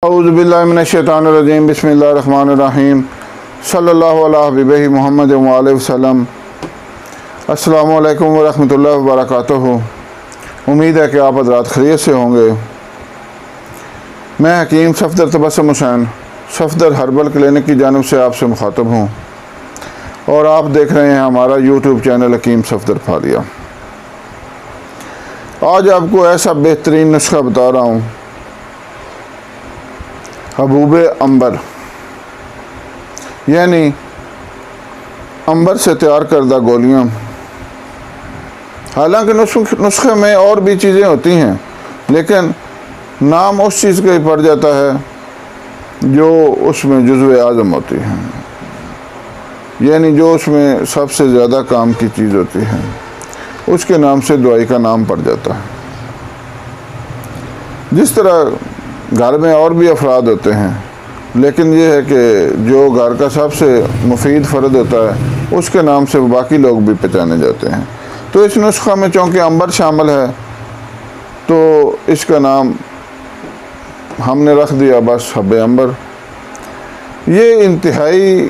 اعوذ باللہ من الشیطان الرجیم بسم اللہ الرحمن الرحیم صلی اللہ علیہ حبیبہ محمد وآلہ وسلم۔ السلام علیکم ورحمۃ اللہ وبرکاتہ۔ امید ہے کہ آپ حضرات خیریت سے ہوں گے۔ میں حکیم صفدر تبسم حسین صفدر ہربل کلینک کی جانب سے آپ سے مخاطب ہوں اور آپ دیکھ رہے ہیں ہمارا یوٹیوب چینل حکیم صفدر پھالیہ۔ آج آپ کو ایسا بہترین نسخہ بتا رہا ہوں، حبوب عنبر، یعنی عنبر سے تیار کردہ گولیاں۔ حالانکہ نسخے میں اور بھی چیزیں ہوتی ہیں، لیکن نام اس چیز کا ہی پڑ جاتا ہے جو اس میں جزو اعظم ہوتی ہے، یعنی جو اس میں سب سے زیادہ کام کی چیز ہوتی ہے، اس کے نام سے دوائی کا نام پڑ جاتا ہے۔ جس طرح گھر میں اور بھی افراد ہوتے ہیں، لیکن یہ ہے کہ جو گھر کا سب سے مفید فرد ہوتا ہے اس کے نام سے باقی لوگ بھی پہچانے جاتے ہیں۔ تو اس نسخہ میں چونکہ عنبر شامل ہے تو اس کا نام ہم نے رکھ دیا بس حب عنبر۔ یہ انتہائی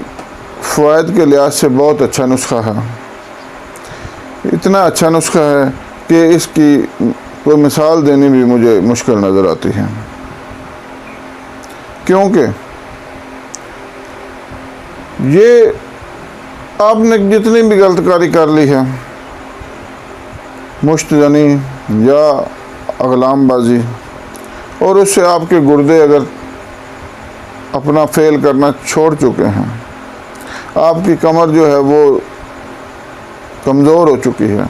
فوائد کے لحاظ سے بہت اچھا نسخہ ہے، اتنا اچھا نسخہ ہے کہ اس کی کوئی مثال دینی بھی مجھے مشکل نظر آتی ہے، کیونکہ یہ آپ نے جتنی بھی غلط کاری کر لی ہے، مشت زنی یا اغلام بازی، اور اس سے آپ کے گردے اگر اپنا فیل کرنا چھوڑ چکے ہیں، آپ کی کمر جو ہے وہ کمزور ہو چکی ہے،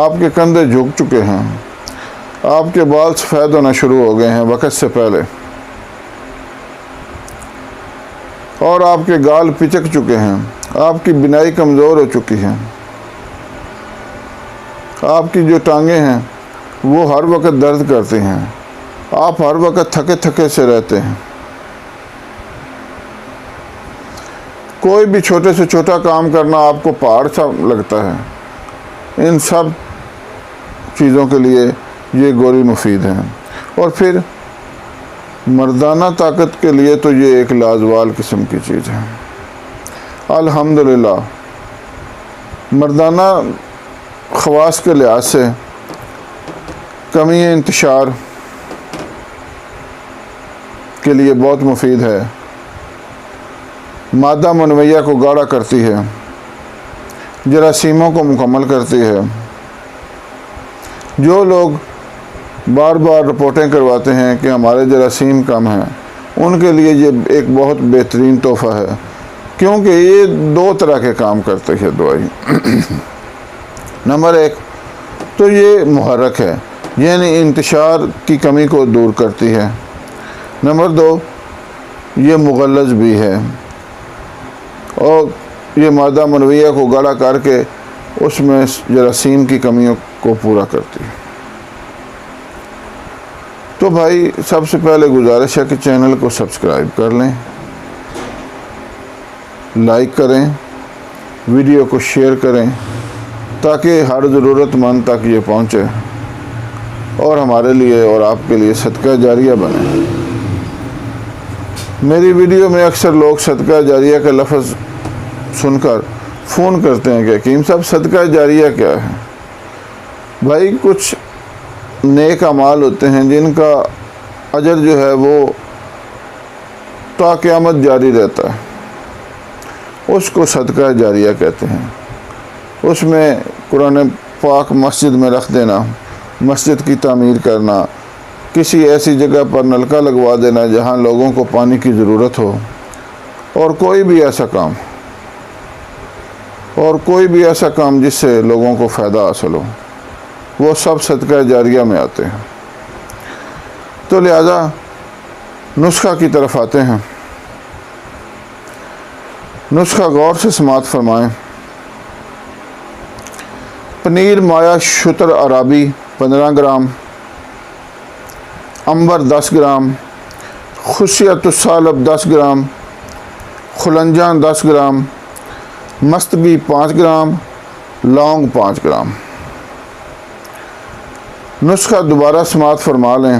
آپ کے کندھے جھک چکے ہیں، آپ کے بال سفید ہونا شروع ہو گئے ہیں وقت سے پہلے، اور آپ کے گال پچک چکے ہیں، آپ کی بینائی کمزور ہو چکی ہے، آپ کی جو ٹانگیں ہیں وہ ہر وقت درد کرتی ہیں، آپ ہر وقت تھکے تھکے سے رہتے ہیں، کوئی بھی چھوٹے سے چھوٹا کام کرنا آپ کو پہاڑ سا لگتا ہے، ان سب چیزوں کے لیے یہ گولی مفید ہے۔ اور پھر مردانہ طاقت کے لیے تو یہ ایک لازوال قسم کی چیز ہے۔ الحمدللہ مردانہ خواص کے لحاظ سے کمی انتشار کے لیے بہت مفید ہے، مادہ منویہ کو گاڑھا کرتی ہے، جراثیموں کو مکمل کرتی ہے۔ جو لوگ بار بار رپورٹیں کرواتے ہیں کہ ہمارے جراثیم کم ہیں، ان کے لیے یہ ایک بہت بہترین تحفہ ہے، کیونکہ یہ دو طرح کے کام کرتی ہے دوائی۔ نمبر ایک تو یہ محرک ہے، یعنی انتشار کی کمی کو دور کرتی ہے۔ نمبر دو یہ مغلظ بھی ہے، اور یہ مادہ منویہ کو گاڑھا کر کے اس میں جراثیم کی کمیوں کو پورا کرتی ہے۔ تو بھائی سب سے پہلے گزارش ہے کہ چینل کو سبسکرائب کر لیں، لائک کریں، ویڈیو کو شیئر کریں تاکہ ہر ضرورت مند تک یہ پہنچے اور ہمارے لیے اور آپ کے لیے صدقہ جاریہ بنے۔ میری ویڈیو میں اکثر لوگ صدقہ جاریہ کا لفظ سن کر فون کرتے ہیں کہ حکیم صاحب صدقہ جاریہ کیا ہے؟ بھائی کچھ نیک اعمال ہوتے ہیں جن کا اجر جو ہے وہ تا قیامت جاری رہتا ہے، اس کو صدقہ جاریہ کہتے ہیں۔ اس میں قرآن پاک مسجد میں رکھ دینا، مسجد کی تعمیر کرنا، کسی ایسی جگہ پر نلکا لگوا دینا جہاں لوگوں کو پانی کی ضرورت ہو، اور کوئی بھی ایسا کام جس سے لوگوں کو فائدہ حاصل ہو، وہ سب صدقہ جاریہ میں آتے ہیں۔ تو لہذا نسخہ کی طرف آتے ہیں۔ نسخہ غور سے سماعت فرمائیں۔ پنیر مایا شتر عرابی 15 گرام، عنبر 10 گرام، خصیت الثعلب 10 گرام، خلنجان 10 گرام، مستگی 5 گرام، لونگ 5 گرام۔ نسخہ دوبارہ سماعت فرما لیں۔